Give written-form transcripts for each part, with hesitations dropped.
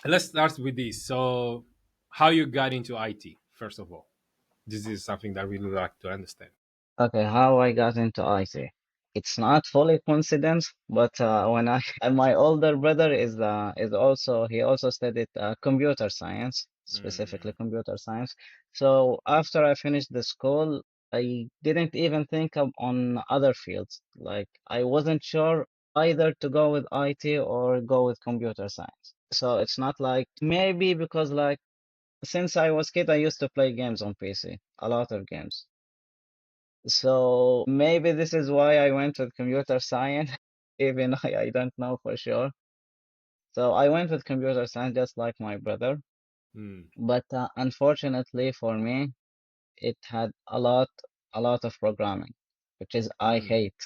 Let's start with this. So, how you got into IT, first of all? This is something that we would like to understand. Okay, how I got into IT. It's not fully coincidence, but when I and my older brother is also he also studied computer science, specifically Mm, computer science. So after I finished the school, I didn't even think of on other fields. Like I wasn't sure either to go with IT or go with computer science. So it's not like maybe because like since I was kid, I used to play games on PC, a lot of games. So maybe this is why I went with computer science, even I don't know for sure. So I went with computer science just like my brother, mm, but unfortunately for me, it had a lot of programming, which is I mm. hate.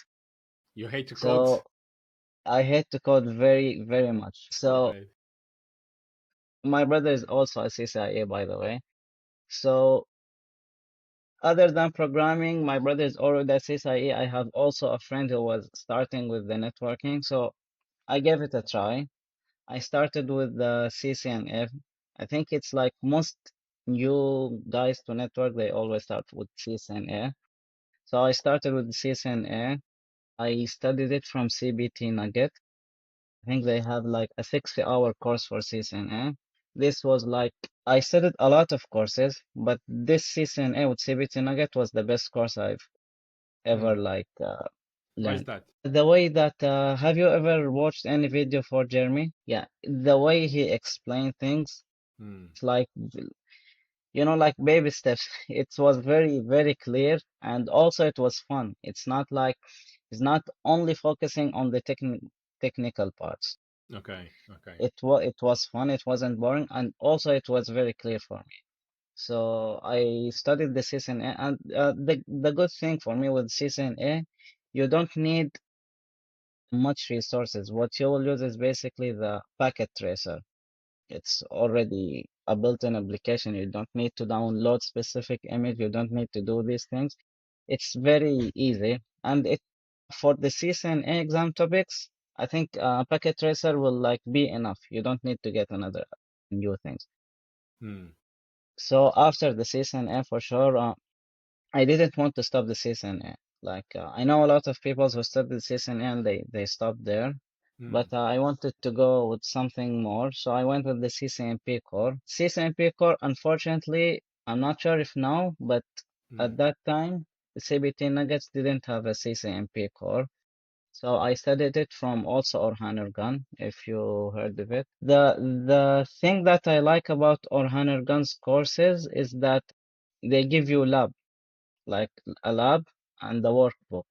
You hate to code? So I hate to code very, very much. So Okay. my brother is also a CCIE, by the way. So other than programming, my brother is already a CCIE. I have also a friend who was starting with the networking. So I gave it a try. I started with the CCNF. I think it's like most new guys to network, they always start with CCNA. So I started with CCNA. I studied it from CBT Nugget. I think they have like a 60-hour course for CCNA. This was like, I studied a lot of courses, but this CCNA with CBT Nugget was the best course I've ever Mm. like Why is learned. that? The way that, have you ever watched any video for Jeremy? Yeah, the way he explained things, Mm. it's like, like baby steps. It was very, very clear, and also it was fun. It's not like, it's not only focusing on the technical parts. Okay. Okay. It was fun, it wasn't boring, and also it was very clear for me. So I studied the CCNA, and the good thing for me with CCNA, you don't need much resources. What you will use is basically the packet tracer. It's already a built-in application. You don't need to download specific image. You don't need to do these things. It's very easy. And it for the CCNA exam topics, I think packet tracer will like be enough. You don't need to get another new things. Mm. So after the CCNA, for sure, I didn't want to stop the CCNA. Like I know a lot of people who started the CCNA and they stopped there, but Mm. I wanted to go with something more, so I went with the CCNP core. CCNP core, unfortunately, I'm not sure if now, but Mm. at that time, the CBT Nuggets didn't have a CCNP core. So I studied it from also Orhanergan, if you heard of it. The thing that I like about Orhanergan's courses is that they give you lab, like a lab and the workbook.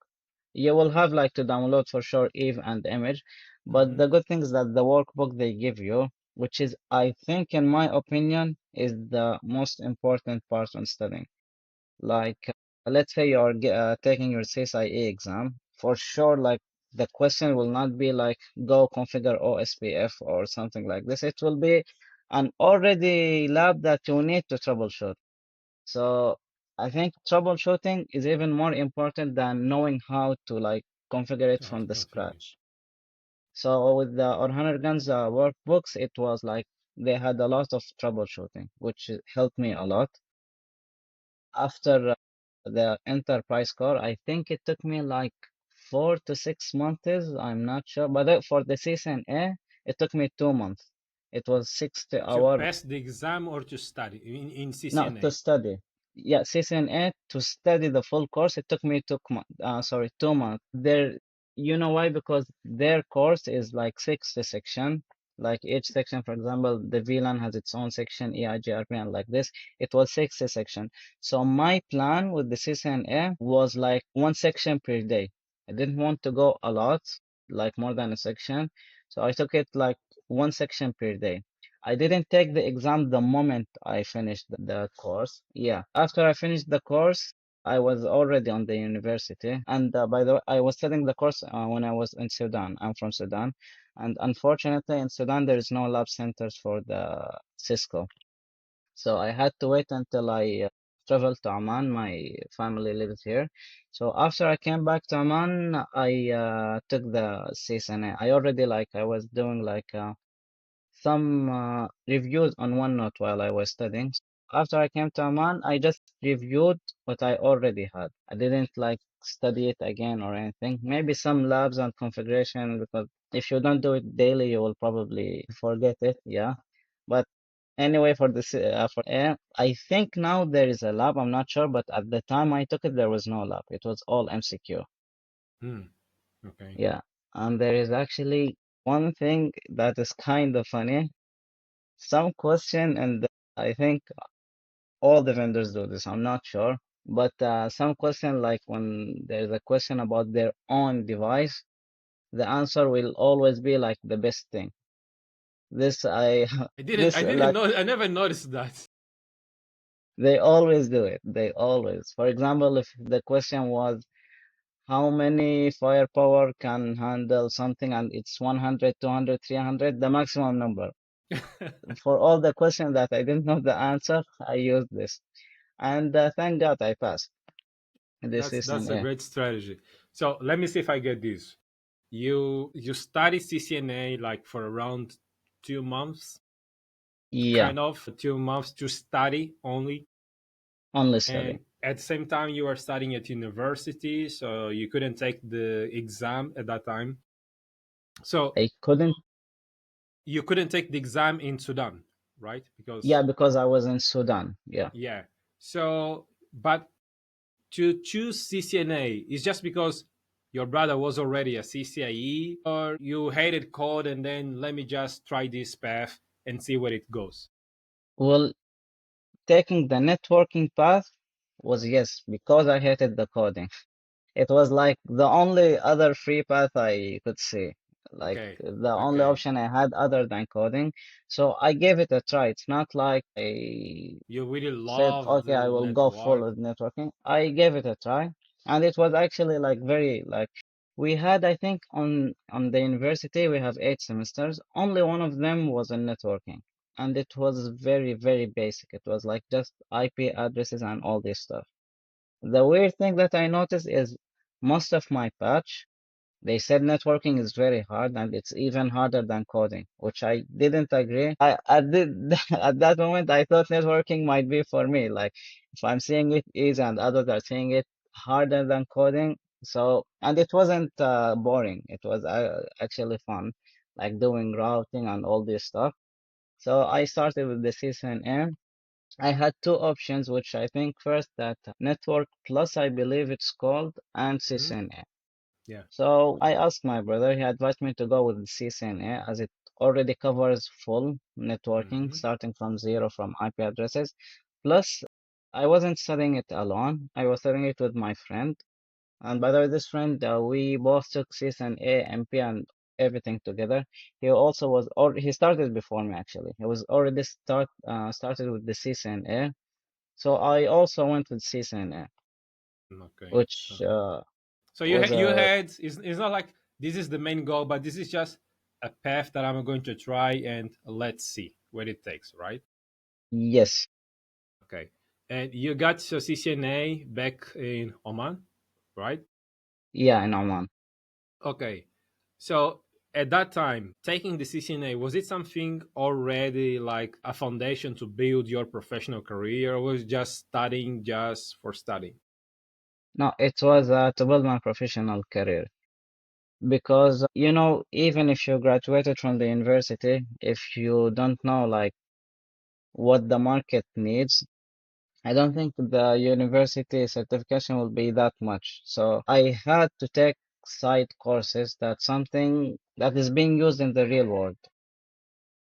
You will have like to download for sure Eve and image, but Mm-hmm. the good thing is that the workbook they give you, which is I think in my opinion is the most important part when studying. Like let's say you're taking your CSIE exam, for sure like the question will not be like go configure OSPF or something like this. It will be an already lab that you need to troubleshoot. So I think troubleshooting is even more important than knowing how to like configure it How from to the configure. scratch. So with the Orhaner Guns workbooks, it was like they had a lot of troubleshooting, which helped me a lot. After the enterprise core, I think it took me like 4 to 6 months. I'm not sure, but for the CCNA, it took me 2 months. It was 60 To hour. pass the exam or to study in No, to CCNA? study. Yeah, CCNA to study the full course. It took me 2 months. You know why? Because their course is like 60 section. Like each section, for example, the VLAN has its own section, EIGRP, and like this. It was 60 section. So my plan with the CCNA was like one section per day. I didn't want to go a lot, like more than a section. So I took it like one section per day. I didn't take the exam the moment I finished the course. Yeah, after I finished the course, I was already on the university. And by the way, I was studying the course when I was in Sudan. I'm from Sudan. And unfortunately, in Sudan, there is no lab centers for the Cisco. So I had to wait until I traveled to Oman. My family lives here. So after I came back to Oman, I took the CCNA. I already like, I was doing like some reviews on OneNote while I was studying. After I came to Oman, I just reviewed what I already had. I didn't like study it again or anything. Maybe some labs and configuration because if you don't do it daily, you will probably forget it. Yeah. But anyway, for I think now there is a lab. I'm not sure, but at the time I took it, there was no lab. It was all MCQ. Hmm. Okay. Yeah. And there is actually one thing that is kind of funny. Some question, and I think all the vendors do this. I'm not sure, but some question like when there's a question about their own device, the answer will always be like the best thing. This I I didn't. this I didn't like know. I never noticed that. they always do it. They always. For example, if the question was how many firepower can handle something and it's 100, 200, 300, the maximum number. For all the questions that I didn't know the answer, I used this. And thank God I passed. This is That's an a A. great strategy. So let me see if I get this. You study CCNA like for around 2 months, Yeah, kind of 2 months to study only, only studying. and at the same time you are studying at university, so you couldn't take the exam at that time. So I couldn't, you couldn't take the exam in Sudan, right? yeah, Because because I was in Sudan. Yeah. yeah. So, but to choose CCNA is just because your brother was already a CCIE, or you hated code and then let me just try this path and see where it goes. Well, taking the networking path was yes, because I hated the coding. It was like the only other free path I could see, like Okay, the only okay. option I had other than coding. So I gave it a try. It's not like I You really said, love okay, I the will go full network. with networking. I gave it a try, and it was actually like very like we had, I think, on the university we have 8 semesters. Only one of them was in networking, and it was very, very basic. It was like just IP addresses and all this stuff. The weird thing that I noticed is most of my batch, they said networking is very hard and it's even harder than coding, which I didn't agree. I did at that moment I thought networking might be for me. Like if I'm seeing it easy and others are seeing it harder than coding. So and it wasn't boring. It was actually fun, like doing routing and all this stuff. So I started with the CCNA. I had two options, which I think first that Network Plus, I believe it's called, and Hmm. CCNA. Yeah. So I asked my brother, he advised me to go with the CCNA as it already covers full networking, Hmm. starting from zero from IP addresses. Plus, I wasn't studying it alone. I was studying it with my friend. And by the way, this friend, we both took CCNA, MP, and everything together. He also was, or he started before me actually. He was already started with the CCNA. So I also went with CCNA, Okay. which So was you a had it's not like this is the main goal, but this is just a path that I'm going to try and let's see where it takes, right? yes, Okay. And you got your CCNA back in Oman, right? yeah, in Oman. Okay. So at that time, taking the CCNA, was it something already like a foundation to build your professional career, or was it just studying just for studying? No, it was to build my professional career because, even if you graduated from the university, if you don't know like what the market needs, I don't think the university certification will be that much. So I had to take side courses that's something that is being used in the real world.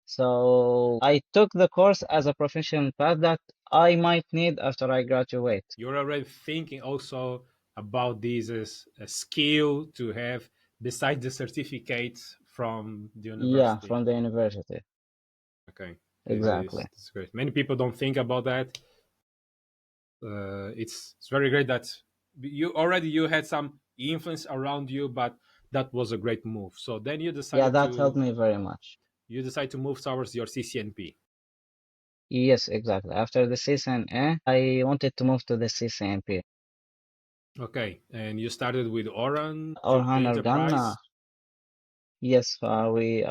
So I took the course as a professional path that I might need after I graduate. You're already thinking also about this as a skill to have besides the certificate from the Yeah, university. from the university. Okay, Exactly. this is great. Many people don't think about that. It's very great that you had some influence around you, but that was a great move. So then Yeah, that helped me very much. you decide to move towards your CCNP. Yes, exactly. After the CCNA, I wanted to move to the CCNP. Okay, and you started with Oran Orhan Organ, Enterprise. Yes, me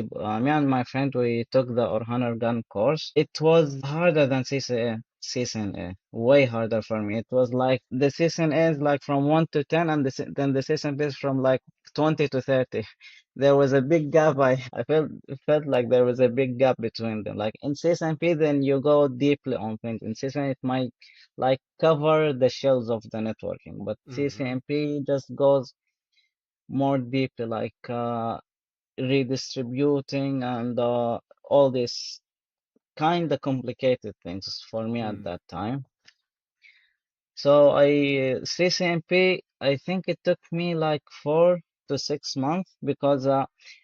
and my friend, we took the Orhana gun course. It was harder than CCNA, way harder for me. It was like the CCNA is like from 1 to 10, and then the CCNP is from like 20 to 30. There was a big gap. I felt like there was a big gap between them. Like in CCNP, then you go deeply on things. In CCNA, it might like cover the shells of the networking, but Hmm. CCNP just goes more deeply, like redistributing and all these kind of complicated things for me at Mm. that time. So CCNP, I think it took me like 4 to 6 months because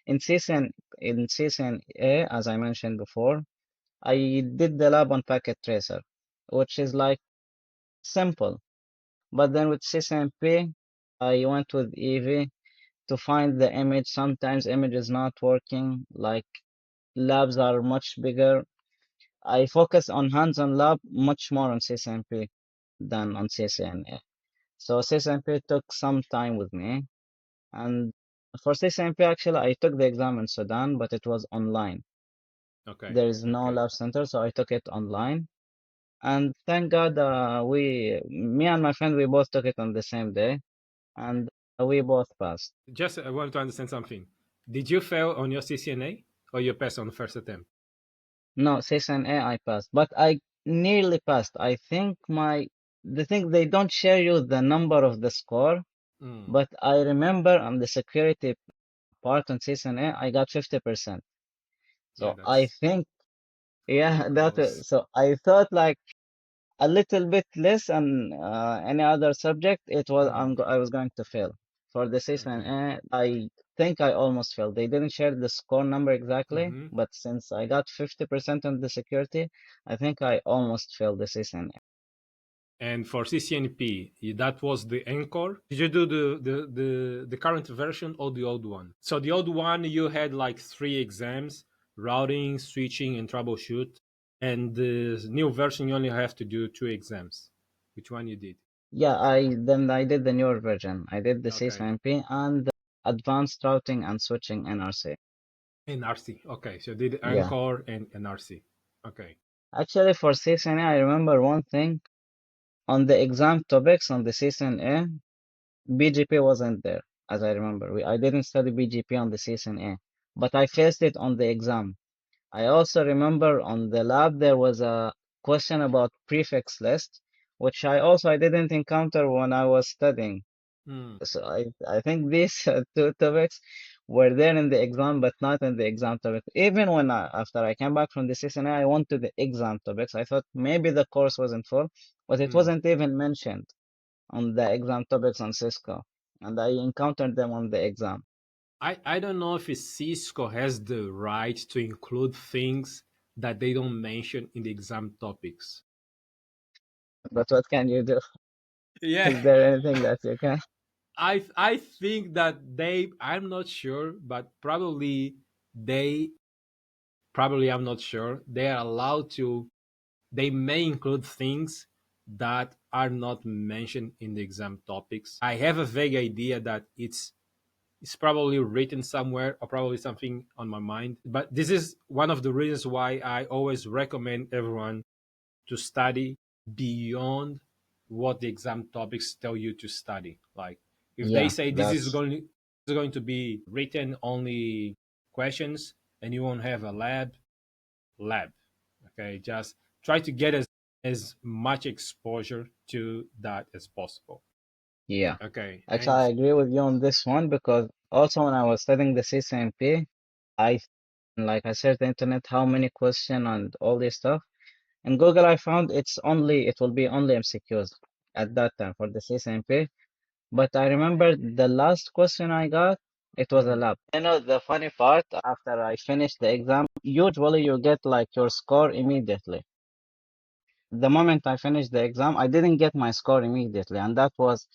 in CCNA, as I mentioned before, I did the lab on packet tracer, which is like simple. But then with CCNP, I went with EV to find the image. Sometimes image is not working, like labs are much bigger. I focus on hands-on lab much more on CCNP than on CCNA. So CCNP took some time with me. And for CCNP, actually, I took the exam in Sudan, but it was online. Okay. There is no Okay. lab center, so I took it online. And thank God, me and my friend, we both took it on the same day, and we both passed. Just I want to understand something. Did you fail on your CCNA or you passed on the first attempt? No, CCNA, I passed, but I nearly passed. I think the thing they don't share you the number of the score. Mm. But I remember on the security part on CCNA, I got 50%. Yeah, So I that's think, yeah, pretty close. so I thought like a little bit less on any other subject, Mm. I was going to fail. For the Okay. CCNA, I think I almost failed. They didn't share the score number exactly, Hmm. but since I got 50% on the security, I think I almost failed the CCNA. And for CCNP, that was the anchor. Did you do the current version or the old one? So the old one, you had like three exams: routing, switching, and troubleshoot. And the new version, you only have to do two exams. Which one you did? Yeah, I did the newer version. I did the Okay. CCNP and the advanced routing and switching NRC. NRC. Okay, so did Yeah. Anchor and NRC. Okay. Actually, for CCNA, I remember one thing on the exam topics on the CCNA, BGP wasn't there, as I remember. I didn't study BGP on the CCNA, but I faced it on the exam. I also remember on the lab there was a question about prefix list, which I didn't encounter when I was studying. Hmm. So I think these two topics were there in the exam, but not in the exam topic. Even after I came back from the CCNA, I went to the exam topics. I thought maybe the course wasn't full, but it Hmm. wasn't even mentioned on the exam topics on Cisco, and I encountered them on the exam. I don't know if Cisco has the right to include things that they don't mention in the exam topics. But what can you do? Yeah, Is there anything that you can? I think that I'm not sure, but they probably I'm not sure. They are allowed to they may include things that are not mentioned in the exam topics. I have a vague idea that it's probably written somewhere or probably something on my mind. But this is one of the reasons why I always recommend everyone to study beyond what the exam topics tell you to study. Like if they Yeah, say that's this is going to be written only questions and you won't have a lab. Okay, just try to get as much exposure to that as possible. yeah. Okay, Actually, I agree with you on this one because also when I was studying the CCNP, I like I searched the internet how many question and all this stuff. In Google, I found it will be only MCQs at that time for the CCNP. But I remember the last question I got, it was a mm, lab. You know, the funny part, after I finished the exam, usually you get like your score immediately. The moment I finished the exam, I didn't get my score immediately. And that was,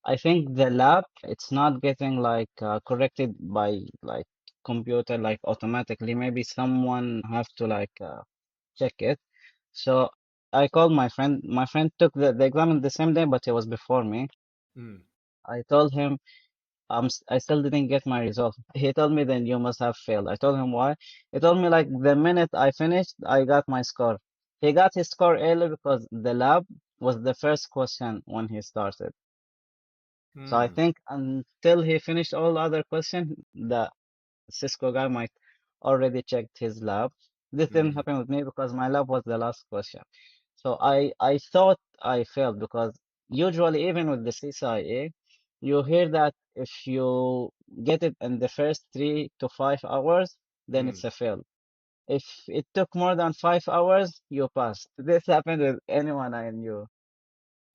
I think the lab, it's not getting like corrected by like computer, like automatically. Maybe someone have to like check it. So I called my friend. My friend took the exam in the same day, but he was before me. mm, I told him, I still didn't get my result. He told me then you must have failed. I told him why. He told me like the minute I finished, I got my score. He got his score early because the lab was the first question when he started. So I Hmm. think until he finished all other questions, the Cisco guy might already checked his lab. This didn't Hmm. happen with me because my lab was the last question. So I thought I failed because usually even with the CCIE, you hear that if you get it in the first 3 to 5 hours, then Hmm. it's a fail. If it took more than 5 hours, you passed. This happened with anyone I knew.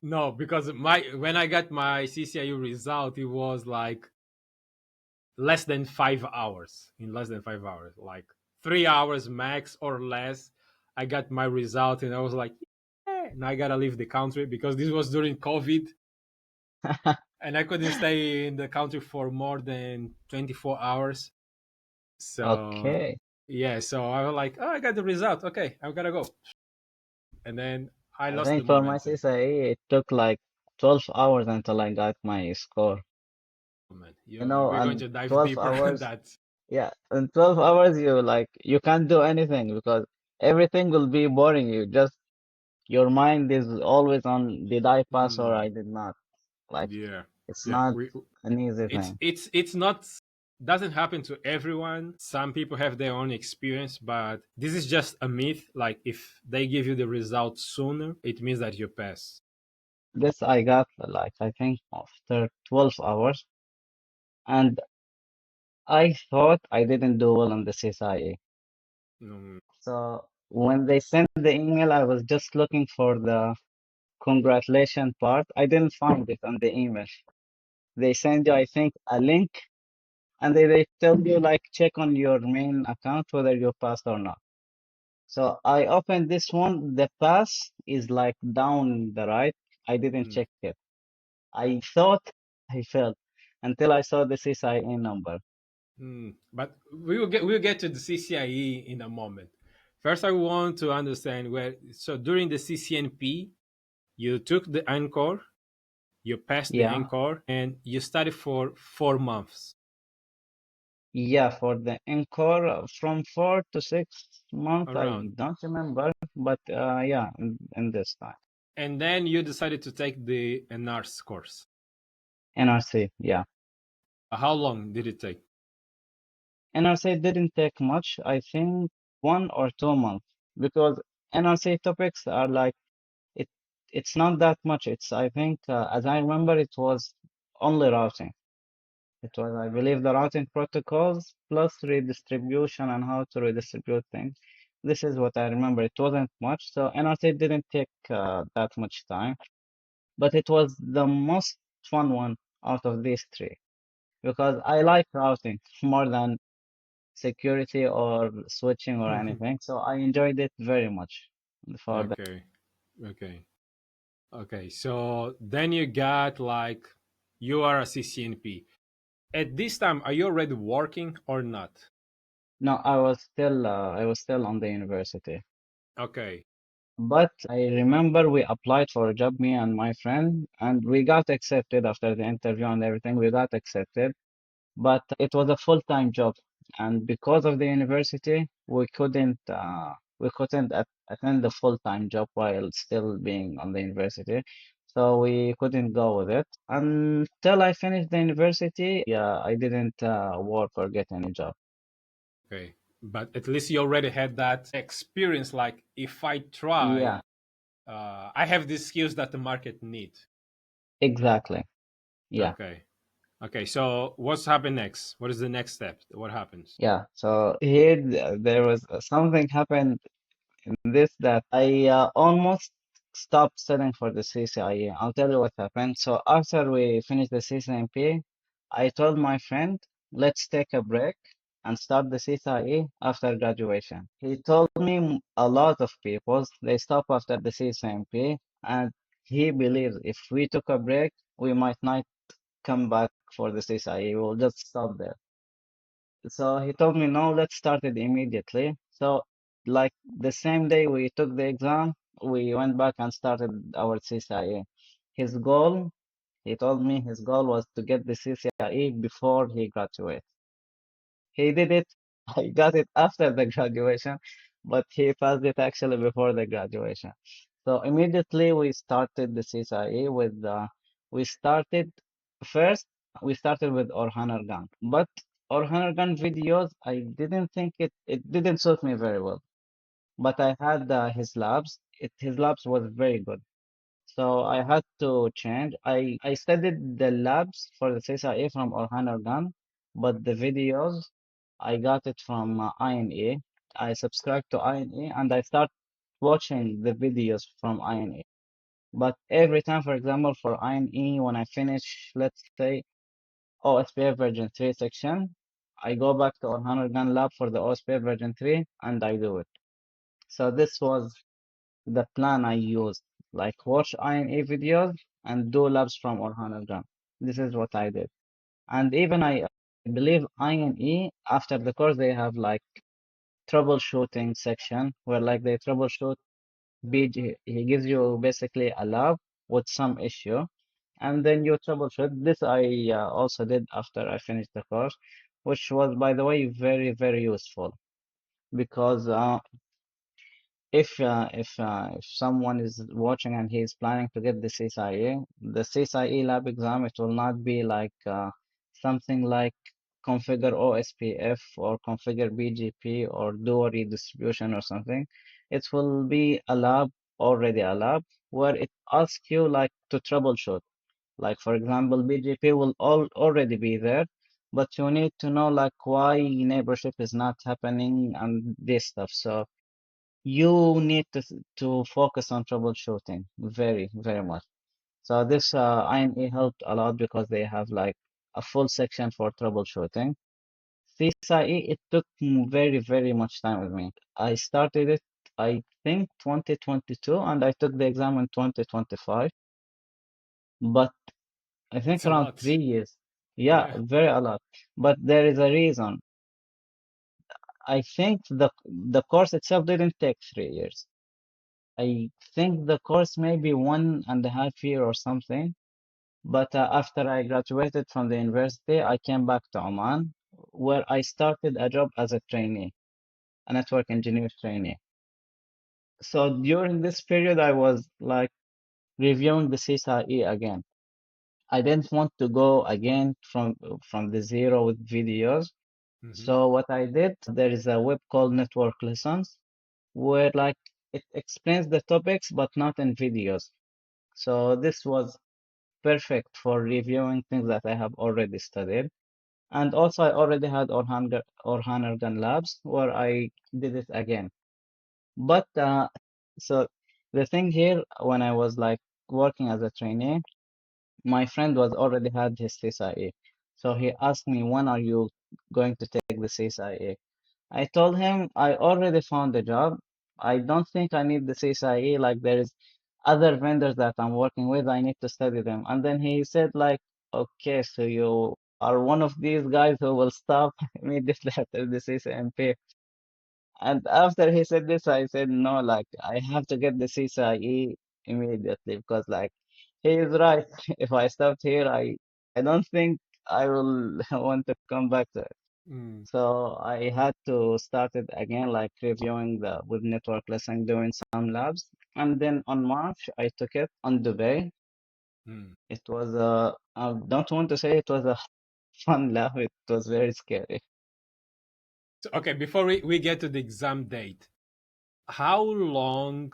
No, because my when I got my CCIU result, it was like less than 5 hours. In less than 5 hours, like 3 hours max or less, I got my result, and I was like, yeah, now I gotta leave the country because this was during COVID, and I couldn't stay in the country for more than 24 hours. So Okay. yeah, so I was like, oh, I got the result. Okay, I gotta go, and then I I lost the think for my momentum. CCIE, it took like 12 hours until I got my score. Oh, man, we're going And to dive 12 deeper on hours. that. Yeah, in 12 hours you can't do anything because everything will be boring you. Just your mind is always on did I pass or Hmm. I did not. Like Yeah, it's yeah. not We an easy thing. it's not doesn't happen to everyone. Some people have their own experience, but this is just a myth. Like if they give you the result sooner, it means that you pass. This I got like I think after 12 hours and I thought I didn't do well on the CSIE. Mm, So when they sent the email, I was just looking for the congratulation part. I didn't find it on the email. They send you, I think, a link and they tell you like check on your main account whether you passed or not. So I opened this one. The pass is like down the right. I didn't mm, check it. I thought I failed until I saw the CCIE number. But we'll get to the CCIE in a moment. First, I want to understand where. So during the CCNP, you took the encore, you passed the Yeah, encore, and you studied for 4 months yeah, for the encore from 4 to 6 months, I around, don't remember, but yeah, in this time. and then you decided to take the NARS course. NRC, yeah. How long did it take? NRC didn't take much, I think 1 or 2 months, because NRC topics are like it. It's not that much. It's I think as I remember, it was only routing. It was I believe the routing protocols plus redistribution and how to redistribute things. This is what I remember. It wasn't much, so NRC didn't take that much time, but it was the most fun one out of these three because I like routing more than security or switching or anything. So I enjoyed it very much for the Okay, okay, okay. So then you got like you are a CCNP. At this time, are you already working or not? no, I was still on the university. Okay. But I remember we applied for a job, me and my friend, and we got accepted after the interview and everything. We got accepted, but it was a full-time job, and because of the university, we couldn't attend the full-time job while still being on the university, so we couldn't go with it until I finished the university. I didn't work or get any job. Okay. But at least you already had that experience. Like, if I try, Yeah, I have the skills that the market needs. exactly. Yeah. Okay. Okay. So, what's happened next? What is the next step? What happens? Yeah, so here there was something happened in this that I almost stopped studying for the CCIE. I'll tell you what happened. So after we finished the CCNP, I told my friend, let's take a break and start the CCIE after graduation. He told me a lot of people, they stop after the CCNP, and he believes if we took a break, we might not come back for the CCIE. We'll just stop there. So he told me, no, let's start it immediately. So, like the same day we took the exam, we went back and started our CCIE. His goal He told me his goal was to get the CCIE before he graduates. He did it. I got it after the graduation, but he passed it actually before the graduation. So immediately we started the CCIE with we started first we started with Orhan Gun, but Orhan Gun videos I didn't think it didn't suit me very well. But I had his labs. His labs was very good. So I had to change. I studied the labs for the CCIE from Orhan Organ, but the videos I got it from INE. I subscribed to INE and I start watching the videos from INE. But every time, for example, for INE, when I finish, let's say OSPF version 3 section, I go back to Orhan Organ lab for the OSPF version 3 and I do it. So this was the plan I used, like watch INE videos and do labs from Orhanagram. This is what I did. And even I believe INE, after the course, they have like troubleshooting section where like they troubleshoot BG. He gives you basically a lab with some issue and then you troubleshoot. This I also did after I finished the course, which was, by the way, very, very useful because if someone is watching and he is planning to get the CCIE, the CCIE lab exam, it will not be like something like configure OSPF or configure BGP or do a redistribution or something. It will be a lab, already a lab, where it asks you like to troubleshoot. Like for example, BGP will already be there, but you need to know like why neighborship is not happening and this stuff. So you need to focus on troubleshooting very, very much. So this INE helped a lot because they have like a full section for troubleshooting. CCIE, it took very, very much time with me. I started it, I think, 2022, and I took the exam in 2025, but I think It's a around lot. 3 years. Yeah, Yeah. very a lot. But there is a reason. I think the course itself didn't take 3 years. I think the course maybe 1.5 year or something. But after I graduated from the university, I came back to Oman, where I started a job as a trainee, a network engineer trainee. So during this period, I was like reviewing the CCIE again. I didn't want to go again from the zero with videos. Hmm. So what I did, there is a web called Network Lessons, where like it explains the topics, but not in videos. So this was perfect for reviewing things that I have already studied. And also, I already had Orhanergan Labs where I did it again. But so the thing here, when I was like working as a trainee, my friend was already had his CCIE. So he asked me, when are you going to take the CCIE? I told him I already found a job. I don't think I need the CCIE. Like there is other vendors that I'm working with. I need to study them. And then he said like, okay, so you are one of these guys who will stop immediately after the CCNP. And after he said this, I said, no, like I have to get the CCIE immediately because like he is right. If I stopped here, I don't think I will want to come back to it. Mm. So I had to start it again, like reviewing the with network lesson, doing some labs. And then on March, I took it on Dubai. Mm. It was I don't want to say it was a fun lab. It was very scary. So, okay, before we get to the exam date, how long,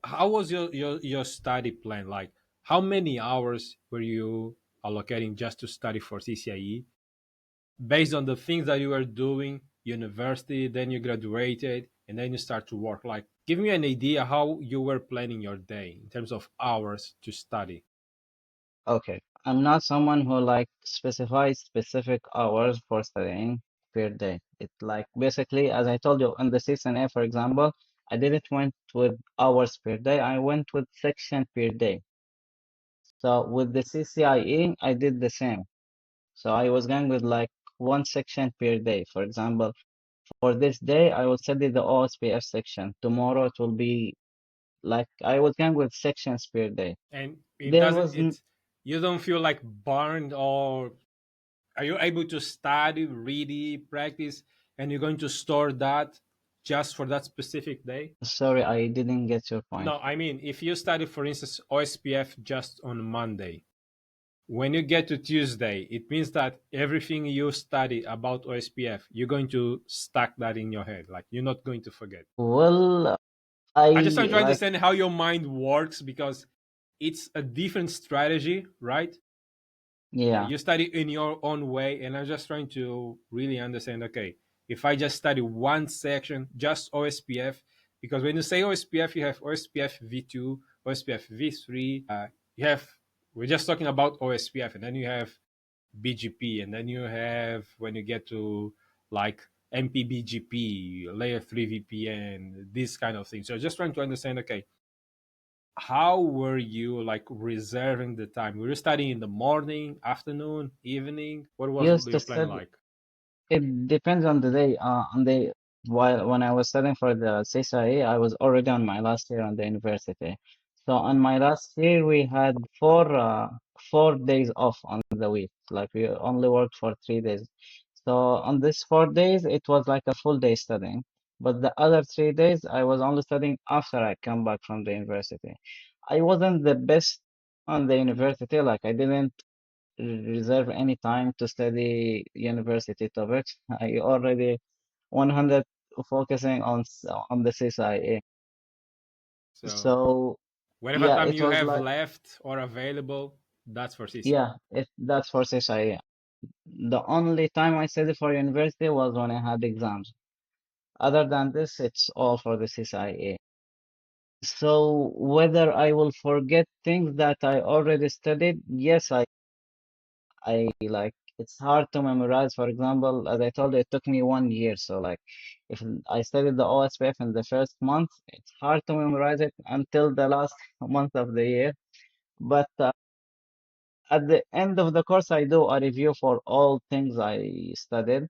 how was your study plan? Like, how many hours were you allocating just to study for CCIE based on the things that you were doing, university, then you graduated, and then you start to work? Like, give me an idea how you were planning your day in terms of hours to study. Okay, I'm not someone who like specifies specific hours for studying per day. It like basically, as I told you, in the CCNA, for example, I didn't went with hours per day. I went with section per day. So with the CCIE, I did the same. So I was going with like one section per day. For example, for this day, I will study the OSPF section. Tomorrow it will be like I was going with sections per day. And it There doesn't was, it you don't feel like burned, or are you able to study, really practice, and you're going to store that just for that specific day? Sorry, I didn't get your point. No, I mean, if you study, for instance, OSPF just on Monday, when you get to Tuesday, it means that everything you study about OSPF, you're going to stack that in your head. Like, you're not going to forget. Well, I just trying I to like, understand how your mind works, because it's a different strategy, right? yeah. You study in your own way, and I'm just trying to really understand. Okay, if I just study one section, just OSPF, because when you say OSPF, you have OSPF V2, OSPF V3. You have we're just talking about OSPF, and then you have BGP, and then you have, when you get to like MPBGP, layer 3 VPN, this kind of thing. So just trying to understand, okay, how were you like reserving the time? Were you studying in the morning, afternoon, evening? What was Used to your plan study. like? It depends on the day. While when I was studying for the CCIE, I was already on my last year on the university. So on my last year, we had 4 days off on the week. Like we only worked for 3 days. So on these 4 days, it was like a full day studying. But the other 3 days, I was only studying after I come back from the university. I wasn't the best on the university. Like I didn't reserve any time to study university topics. I already 100 focusing on the CCIE. So So whatever yeah, time it you was have like left or available, that's for CC. yeah, it that's for CCIE. The only time I studied for university was when I had exams. Other than this, it's all for the CCIE. So whether I will forget things that I already studied, yes, I like it's hard to memorize. For example, as I told you, it took me 1 year. So like if I studied the OSPF in the first month, it's hard to memorize it until the last month of the year. But at the end of the course, I do a review for all things I studied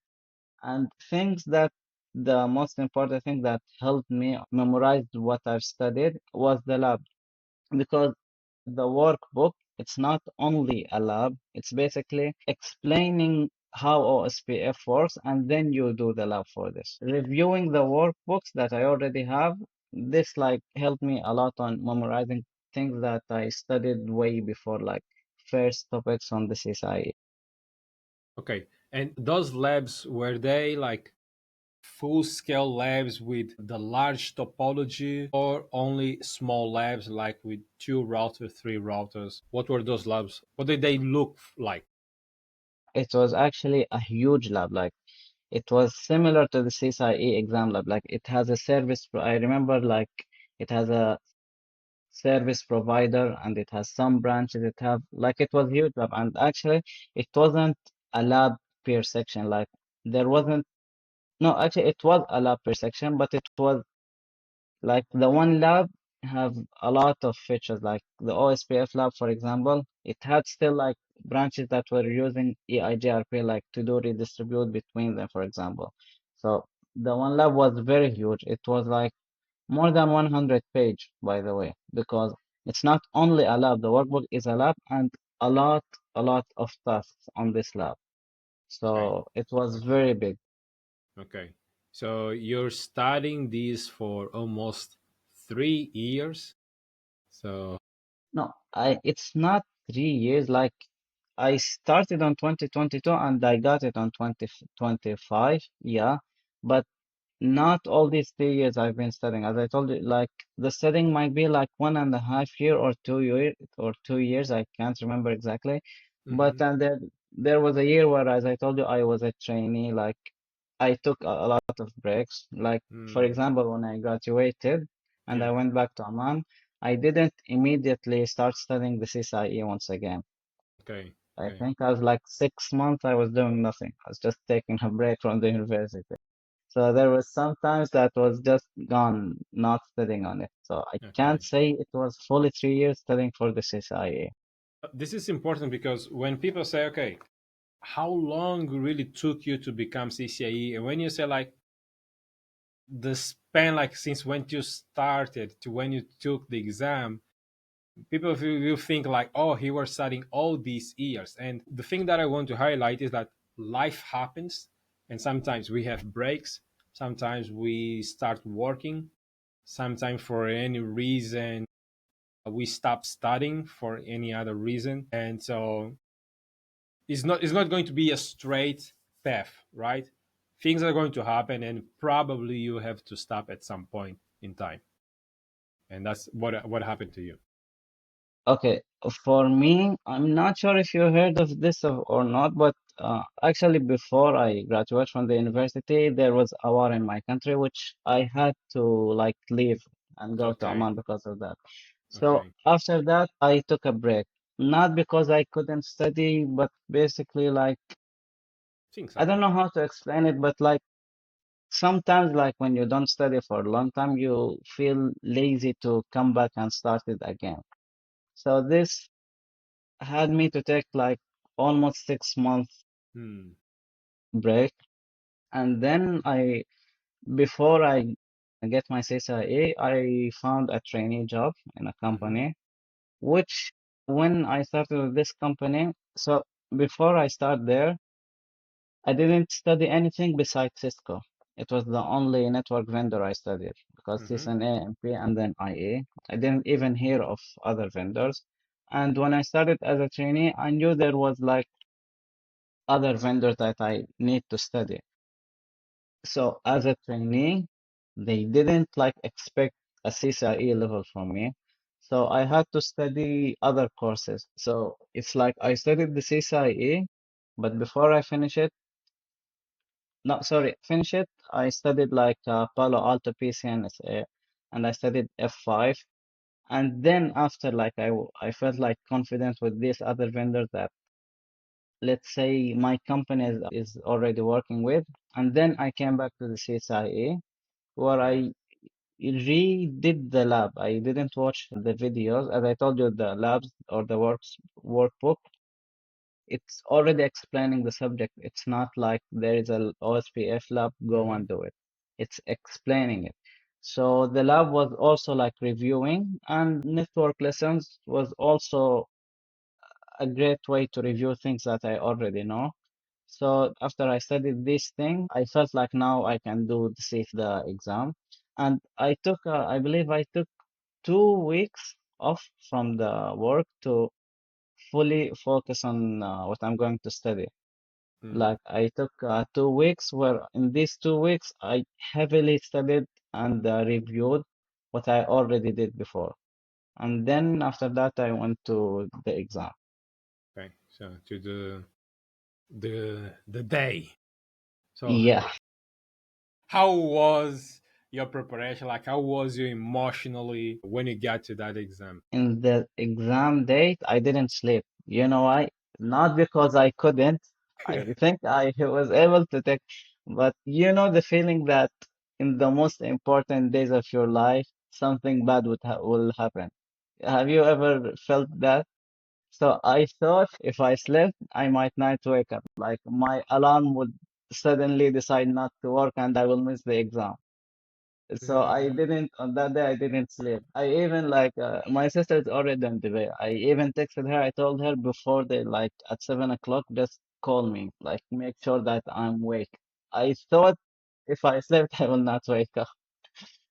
and things that the most important thing that helped me memorize what I've studied was the lab because the workbook, it's not only a lab, it's basically explaining how OSPF works, and then you do the lab for this. Reviewing the workbooks that I already have, this like helped me a lot on memorizing things that I studied way before, like first topics on the CCIE. Okay. And those labs, were they like full scale labs with the large topology, or only small labs like with two routers, three routers? What were those labs? What did they look like? It was actually a huge lab, like it was similar to the CCIE exam lab. Like it has a service, I remember like it has a service provider and it has some branches it have like it was huge lab and actually it wasn't a lab per section like there wasn't no actually it was a lab per section but it was like the one lab have a lot of features like the OSPF lab for example it had still like branches that were using EIGRP like to do redistribute between them for example so the one lab was very huge it was like more than 100 page, by the way, because it's not only a lab, the workbook is a lab and a lot, a lot of tasks on this lab. Okay. So it was very big. Okay. So you're studying this for almost 3 years. So, No, it's not 3 years. Like I started on 2022 and I got it on 2025. Yeah. But not all these 3 years I've been studying. As I told you, like the studying might be like 1.5 year or 2 year or 2 years. I can't remember exactly. But mhm, then there was a year where, as I told you, I was a trainee. Like I took a lot of breaks. Like for mm, example, when I graduated and yeah. I went back to Oman, I didn't immediately start studying the CCIE once again. Okay. I Okay. think I was like 6 months I was doing nothing. I was just taking a break from the university. So there was sometimes that was just gone, not studying on it. So I can't Okay. say it was fully 3 years studying for the CCIE. This is important because when people say, okay, how long really took you to become CCIE? And when you say like the span, like since when you started to when you took the exam, People will think like, oh, he was studying all these years. And the thing that I want to highlight is that life happens, and sometimes we have breaks, sometimes we start working, sometimes for any reason we stop studying for any other reason. And so it's not going to be a straight path, right? Things are going to happen, and probably you have to stop at some point in time. And that's what happened to you. Okay, for me, I'm not sure if you heard of this or not, but actually, before I graduated from the university, there was a war in my country, which I had to like leave and go to Okay. Oman because of that. So Okay. after that, I took a break, not because I couldn't study, but basically, like, Things I don't happen. know how to explain it, but like sometimes, like when you don't study for a long time, you feel lazy to come back and start it again. So this had me to take like almost 6 month Hmm. break. And then before I get my CCIE, I found a trainee job in a Mm-hmm. company, which when I started with this company, so before I start there, I didn't study anything besides Cisco. It was the only network vendor I studied because Mm-hmm. CCNA, MP, and then IA. I didn't even hear of other vendors. And when I started as a trainee, I knew there was like other vendors that I need to study. So as a trainee, they didn't like expect a CCIE level from me. So I had to study other courses. So it's like I studied the CCIE, but before I finish it, no, sorry, finish it, I studied like Palo Alto PCNSA and I studied F5. And then after like I felt like confident with these other vendors that let's say my company is already working with. And then I came back to the CSIE where Okay. I redid the lab. I didn't watch the videos. As I told you, the labs or the workbook, it's already explaining the subject. It's not like there is a OSPF lab, go Mm-hmm. and do it. It's explaining it. So the lab was also like reviewing, and network lessons was also a great way to review things that I already know. So after I studied this thing, I felt like now I can do the exam. And I believe I took 2 weeks off from the work to fully focus on what I'm going to study. Hmm. Like I took 2 weeks where in these 2 weeks I heavily studied and reviewed what I already did before. And then after that I went to the exam. Okay. So to the day. So Yeah. how was your preparation? Like, how was you emotionally when you got to that exam? In the exam date, I didn't sleep. You know why? Not because I couldn't. I think I was able to take, but you know the feeling that in the most important days of your life, something bad will happen. Have you ever felt that? So I thought if I slept, I might not wake up. Like my alarm would suddenly decide not to work and I will miss the exam. So I didn't, on that day, I didn't sleep. I even like, my sister's already on the way. I even texted her. I told her before like at 7 o'clock, just call me, like make sure that I'm awake. I thought if I slept, I will not wake up.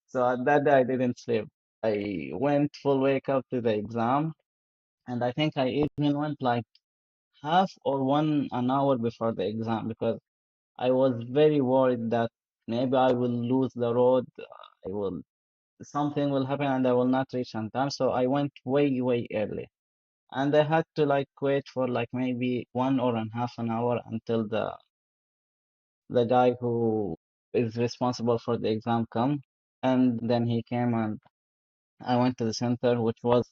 So at that day, I didn't sleep. I went full wake up to the exam. And I think I even went like half or an hour before the exam because I was very worried that maybe I will lose the road. I will something will happen and I will not reach on time. So I went way, way early. And I had to like wait for like maybe 1 or half an hour until the guy who is responsible for the exam come. And then he came and I went to the center, which was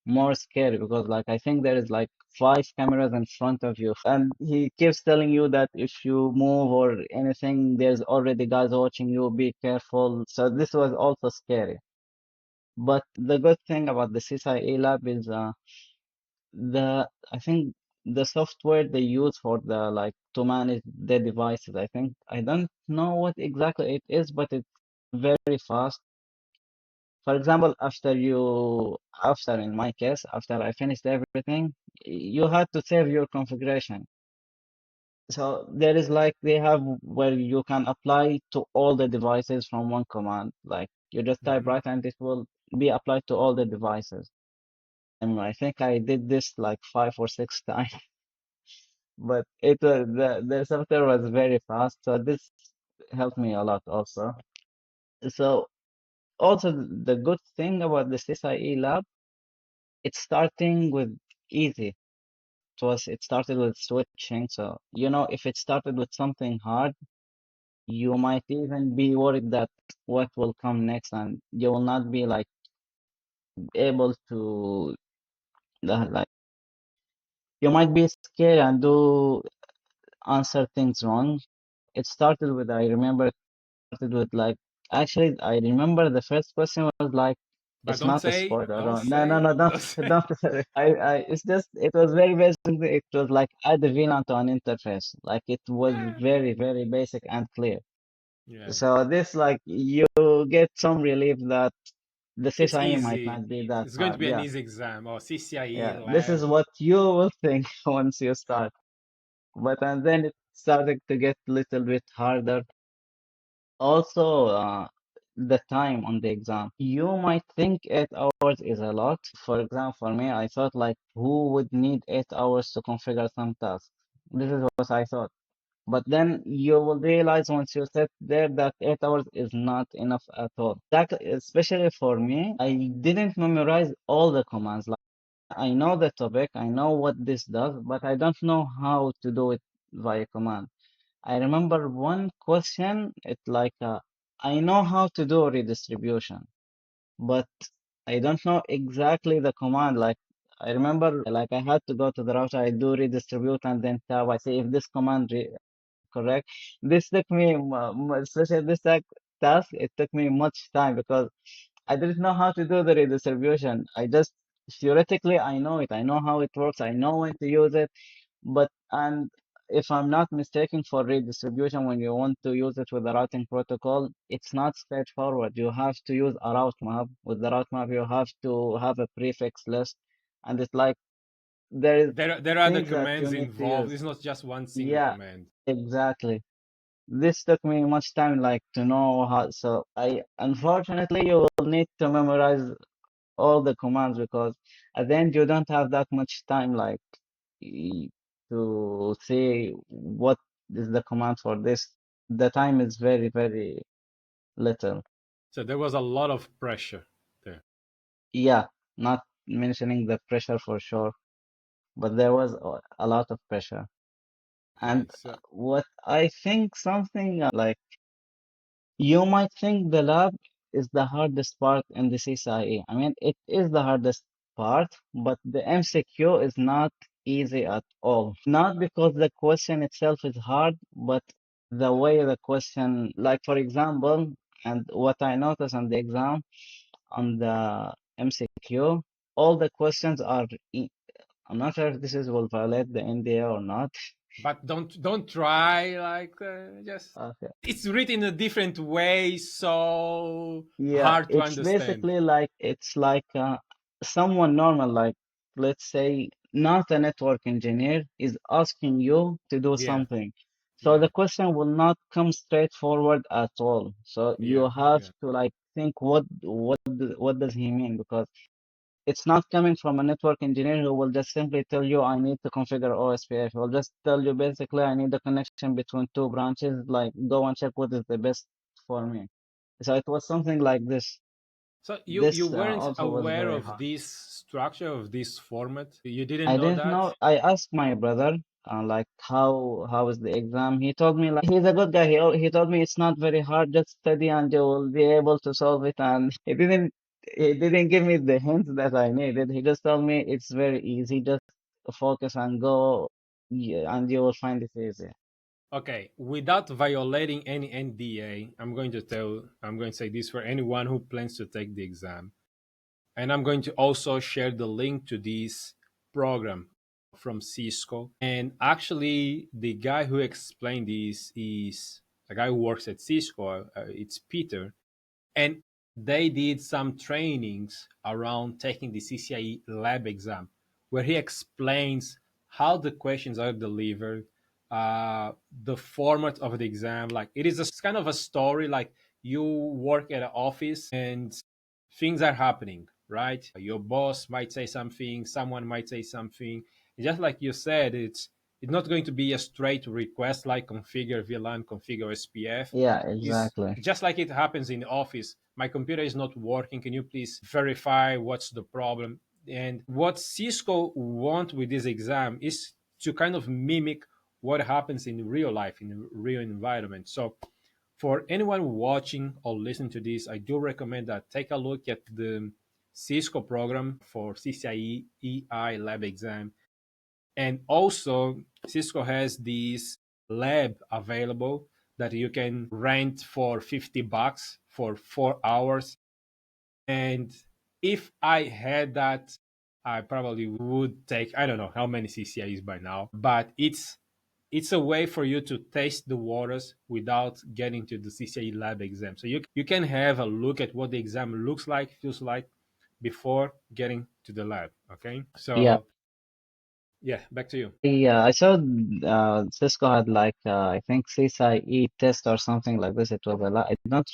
more scary because like I think there is like 5 cameras in front of you. And he keeps telling you that if you move or anything, there's already guys watching you, be careful. So this was also scary. But the good thing about the CCIE lab is the I think the software they use for the like to manage the devices. I think I don't know what exactly it is, but it's very fast. For example, after you after, in my case, after I finished everything, you had to save your configuration. So there is like they have where you can apply to all the devices from one command. Like you just type Hmm. right and it will be applied to all the devices. And I think I did this like 5 or 6 times, but the software was very fast. So this helped me a lot also. So also the good thing about the CCIE lab, it's starting with easy. It started with switching. So if it started with something hard, you might even be worried that what will come next, and you will not be like able to like you might be scared and do answer things wrong. It started with I remember it started with like actually I remember the first question was like But it's don't not a say, spoiler. don't No, no, say, no, don't don't say. don't. I it's just it was very basic. It was like add a VLAN to an interface. Like it was very very basic and clear. Yeah, So this like you get some relief that the it's CCIE might easy. not be that It's going to hard. be an Yeah, easy exam or CCIE yeah. This is lab. what you will think once you start. But and then it started to get a little bit harder. Also, the time on the exam. You might think 8 hours is a lot. For example, for me, I thought like who would need 8 hours to configure some tasks? This is what I thought. But then you will realize once you sit there that 8 hours is not enough at all. That, especially for me, I didn't memorize all the commands. Like I know the topic, I know what this does, but I don't know how to do it via command. I remember one question, it's like I know how to do redistribution, but I don't know exactly the command. Like I remember, like I had to go to the router, I do redistribute, and then tab. I say if this command correct. This took me, especially this task, it took me much time because I didn't know how to do the redistribution. I just theoretically I know it. I know how it works. I know when to use it. But and if I'm not mistaken for redistribution, when you want to use it with the routing protocol, it's not straightforward. You have to use a route map. With the route map, you have to have a prefix list, and it's like there is There are the things that you commands need to involved. use. It's not just one single Yeah, command. exactly. This took me much time, like to know how. So I, unfortunately, you will need to memorize all the commands because at the end you don't have that much time, like to see what is the command for this. The time is very, very little. So there was a lot of pressure there. Yeah, not mentioning the pressure for sure, but there was a lot of pressure. Okay, And so what I think something like you might think the lab is the hardest part in the CCIE. I mean, it is the hardest part, but the MCQ is not easy at all. Not because the question itself is hard, but the way the question, like for example, and what I noticed on the exam, on the MCQ, all the questions are, I'm not sure if this is will violate the NDA or not. but don't try like just Okay. it's written a different way, so Yeah, hard to it's understand. basically like someone normal, like let's say not a network engineer, is asking you to do Yeah, something. So yeah, the question will not come straightforward at all. So yeah, you have yeah. to like think what does he mean? Because it's not coming from a network engineer who will just simply tell you I need to configure OSPF. He'll just tell you basically I need a connection between two branches, like go and check what is the best for me. So it was something like this. So you This weren't also was aware very of hard. this structure of this format? You didn't I know didn't that? know. I asked my brother, like how is the exam? He told me like he's a good guy. He told me it's not very hard. Just study and you will be able to solve it. And he didn't give me the hints that I needed. He just told me it's very easy. Just focus and go, yeah, and you will find it easy. Okay, without violating any NDA, I'm going to say this for anyone who plans to take the exam. And I'm going to also share the link to this program from Cisco. And actually, the guy who explained this is a guy who works at Cisco. It's Peter. And they did some trainings around taking the CCIE lab exam, where he explains how the questions are delivered, the format of the exam. Like it is a kind of a story. Like you work at an office and things are happening, right? Your boss might say something, someone might say something. Just like you said, it's not going to be a straight request like configure VLAN, configure SPF. Yeah, Is exactly. just like it happens in the office. My computer is not working. Can you please verify what's the problem? And what Cisco want with this exam is to kind of mimic what happens in real life, in the real environment. So for anyone watching or listening to this, I do recommend that take a look at the Cisco program for CCIE EI lab exam. And also, Cisco has this lab available that you can rent for $50 for 4 hours. And if I had that, I probably would take, I don't know how many CCIEs by now, but it's a way for you to taste the waters without getting to the CCIE lab exam. So you can have a look at what the exam looks like, feels like before getting to the lab. Okay. Yeah. So yeah, back to you. Yeah, I saw Cisco had like I think CCIE test or something like this. It was a lot. I not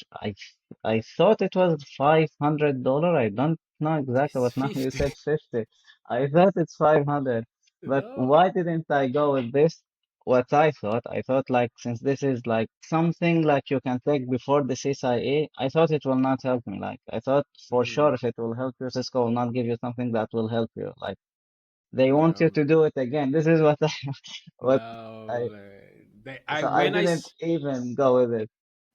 I thought it was $500. I don't know exactly, It's but now you 50. said 50. I thought it's 500. But No. why didn't I go with this? What I thought like since this is like something like you can take before the CCIE, I thought it will not help me. Like I thought for sure Mm, if it will help you, Cisco will not give you something that will help you. Like they want you no, to do it again. This is what what no. I I so I when didn't even go with it.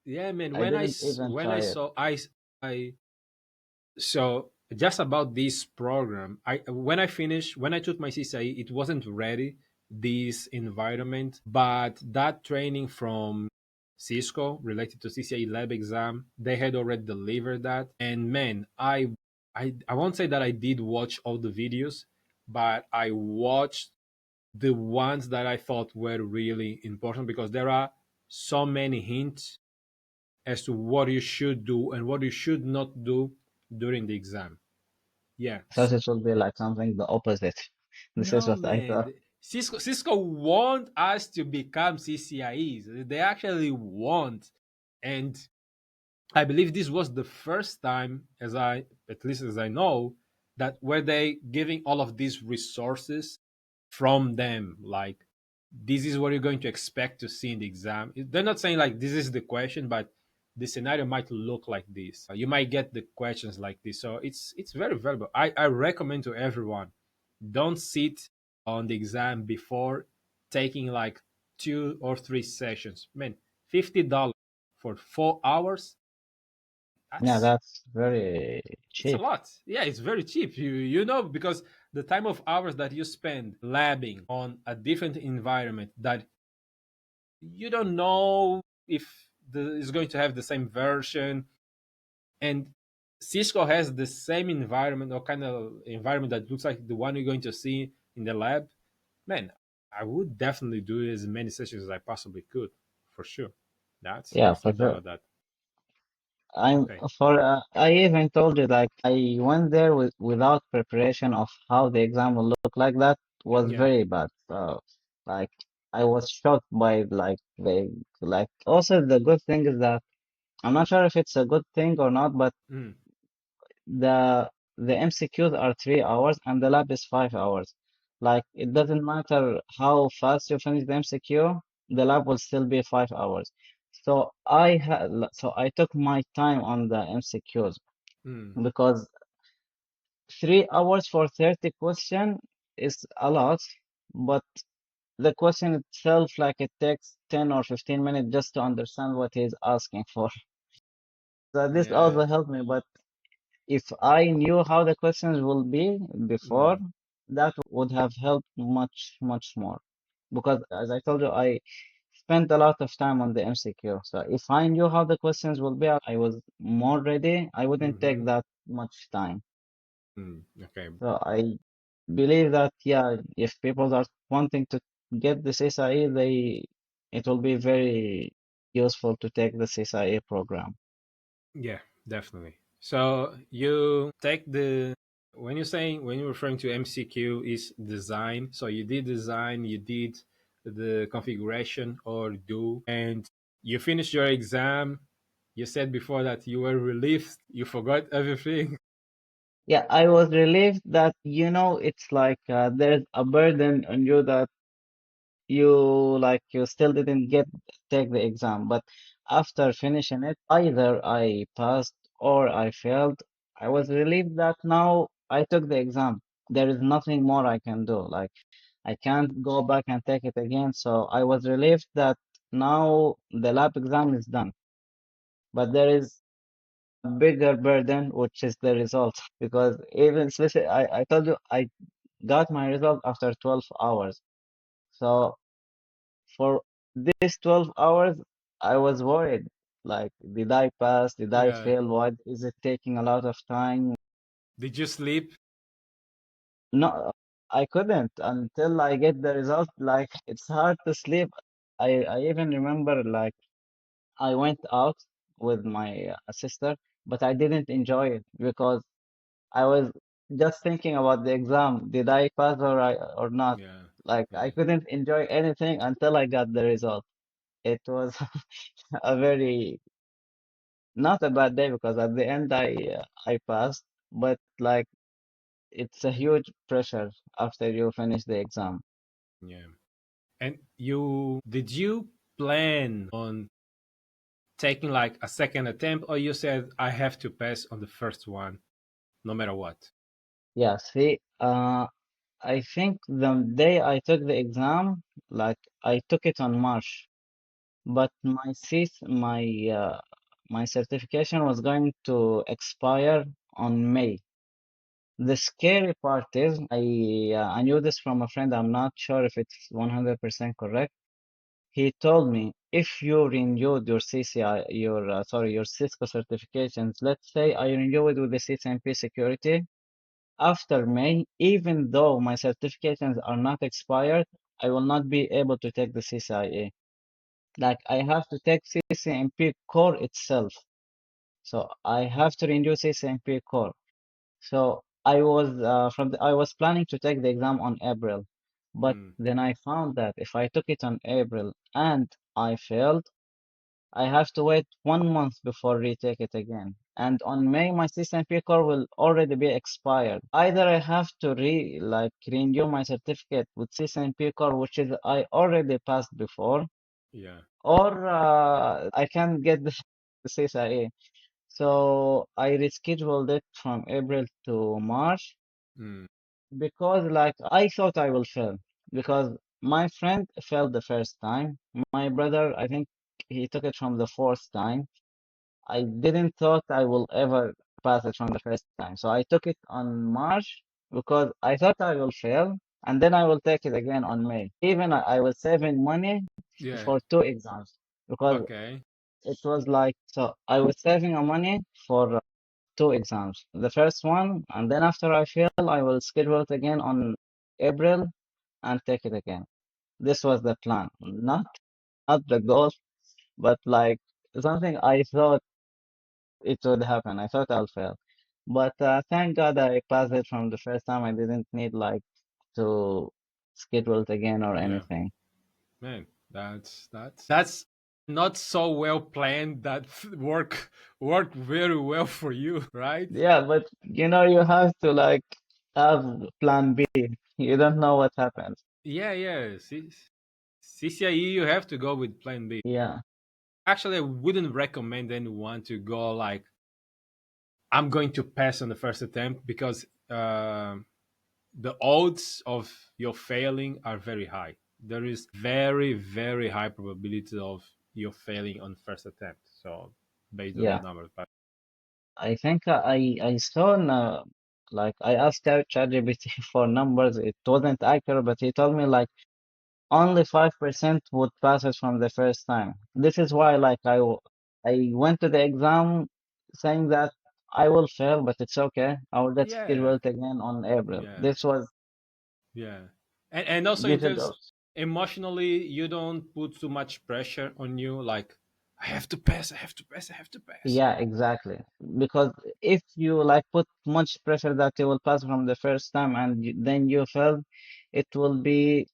yeah, man. I didn't even When I try it. saw I so just about this program, when I took my CCIE, it wasn't ready this environment, but that training from Cisco related to CCIE lab exam, they had already delivered that. And man, I won't say that I did watch all the videos, but I watched the ones that I thought were really important because there are so many hints as to what you should do and what you should not do during the exam. Yeah. I thought it would be like something the opposite. This is No, what I man. thought. Cisco want us to become CCIEs. They actually want. And I believe this was the first time, at least as I know, that were they giving all of these resources from them. Like, this is what you're going to expect to see in the exam. They're not saying like this is the question, but the scenario might look like this. You might get the questions like this. So it's very valuable. I recommend to everyone, don't sit on the exam before taking like 2 or 3 sessions. Man, $50 for 4 hours, Yeah, that's that's very it's a cheap. lot. Yeah, it's very cheap. You know because the time of hours that you spend labbing on a different environment that you don't know if is going to have the same version, and Cisco has the same environment or kind of environment that looks like the one you're going to see in the lab. Man, I would definitely do as many sessions as I possibly could, for sure. Yeah, That's no for doubt sure. about that. I'm Okay. for I even told you like I went there without preparation of how the exam will look like. That was Yeah. very bad. So like I was shocked by like the like also the good thing is that I'm not sure if it's a good thing or not, but Mm. the the MCQs are 3 hours and the lab is 5 hours. Like it doesn't matter how fast you finish the MCQ, the lab will still be 5 hours. So I took my time on the MCQs Mm. because 3 hours for 30 question is a lot, but the question itself, like it takes 10 or 15 minutes just to understand what he's asking for. So this Yeah. also helped me, but if I knew how the questions will be before, Mm. that would have helped much, much more. Because as I told you, I spent a lot of time on the MCQ. So if I knew how the questions will be, I was more ready. I wouldn't take Mm-hmm. that much time. Mm. Okay. So I believe that, yeah, if people are wanting to get the CCIE, it will be very useful to take the CCIE program. Yeah, definitely. So you take the when you're saying when you're referring to MCQ is design. So you did design, you did the configuration or do, and you finished your exam. You said before that you were relieved, you forgot everything. Yeah, I was relieved that, it's like there's a burden on you that you still didn't take the exam. But after finishing it, either I passed or I failed. I was relieved that now I took the exam. There is nothing more I can do. Like I can't go back and take it again. So I was relieved that now the lab exam is done. But there is a bigger burden, which is the result. Because even especially I told you I got my result after 12 hours. So for these 12 hours, I was worried. Like, did I pass? Did I Yeah. fail? What is it taking a lot of time? Did you sleep? No, I couldn't until I get the result. Like, it's hard to sleep. I even remember, like, I went out with my sister, but I didn't enjoy it because I was just thinking about the exam. Did I pass or not? Yeah. Like, I Yeah. couldn't enjoy anything until I got the result. It was a very not a bad day because at the end I passed, but like it's a huge pressure after you finish the exam. Yeah. And you plan on taking like a second attempt, or you said I have to pass on the first one no matter what? Yeah, see, I think the day I took the exam, like I took it on March, but my certification was going to expire on May. The scary part is I knew this from a friend. I'm not sure if it's 100% correct. He told me if you renewed your CCI, your Cisco certifications, let's say I renew it with the CCNP security after May, even though my certifications are not expired, I will not be able to take the CCIE. Like I have to take CCNP core itself. So I have to renew CCNP core. So I was planning to take the exam on April, but Mm, then I found that if I took it on April and I failed, I have to wait 1 month before retake it again. And on May, my CCNP core will already be expired. Either I have to renew my certificate with CCNP core, which is I already passed before, yeah. or I can get the CCIE. So I rescheduled it from April to March Mm, because like I thought I will fail because my friend failed the first time. My brother, I think he took it from the fourth time. I didn't thought I will ever pass it from the first time. So I took it on March because I thought I will fail and then I will take it again on May. Even I was saving money yeah. for two exams because Okay. it was like, so I was saving a money for two exams. The first one, and then after I fail, I will schedule it again on April and take it again. This was the plan, not the goal, but like something I thought it would happen. I thought I'll fail. But thank God I passed it from the first time. I didn't need like to schedule it again or Yeah. anything. Man, that's not so well planned. That worked very well for you, right? Yeah, but you have to like have plan B. You don't know what happens. Yeah, yeah. CCIE, you have to go with Plan B. Yeah, Actually, I wouldn't recommend anyone to go like I'm going to pass on the first attempt because the odds of your failing are very high. There is very, very high probability of you failing on first attempt. So based on the yeah. numbers, but I think I saw like I asked ChatGPT for numbers. It wasn't accurate, but he told me like only 5% would pass it from the first time. This is why like I went to the exam saying that I will fail, but it's okay. I will get yeah, scheduled again on April. yeah, This was yeah, and also in this is terms emotionally, you don't put too much pressure on you. Like I have to pass, I have to pass, I have to pass. Yeah, exactly. Because if you like put much pressure that you will pass from the first time and then you fail, it will be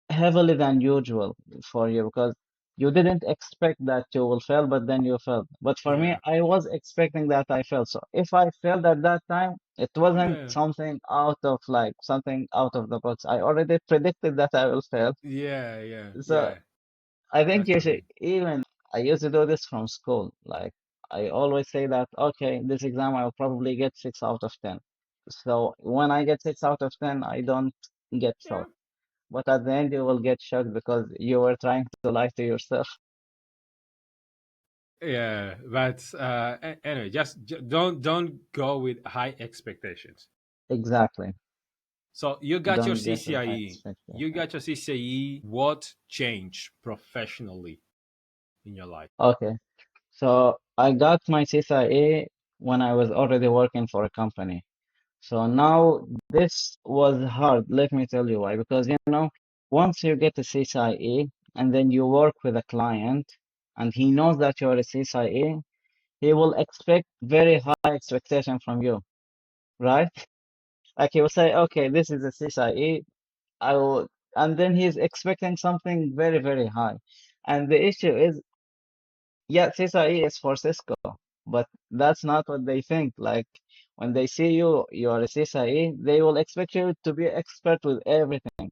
heavily than usual for you because you didn't expect that you will fail, but then you failed. But for me, Yeah, I was expecting that I failed. So if I failed at that time, it wasn't yeah, something out of like something out of the box. I already predicted that I will fail. yeah, yeah, So yeah. I think That's you the should thing. even, I used to do this from school. Like I always say that, okay, this exam I will probably get 6 out of 10. So when I get 6 out of 10, I don't get Yeah, shocked. But at the end, you will get shocked because you were trying to lie to yourself. yeah. But anyway, don't go with high expectations. Exactly. So you got your Don't get with high CCIE. You expectation. got your CCIE. What changed professionally in your life? Okay. So I got my CCIE when I was already working for a company. So now this was hard. Let me tell you why. Because, once you get a CCIE and then you work with a client and he knows that you're a CCIE, he will expect very high expectation from you, right? Like he will say, okay, this is a CCIE. I will, and then he's expecting something very, very high. And the issue is, yeah, CCIE is for Cisco, but that's not what they think. Like when they see you, you are a CCIE, they will expect you to be expert with everything.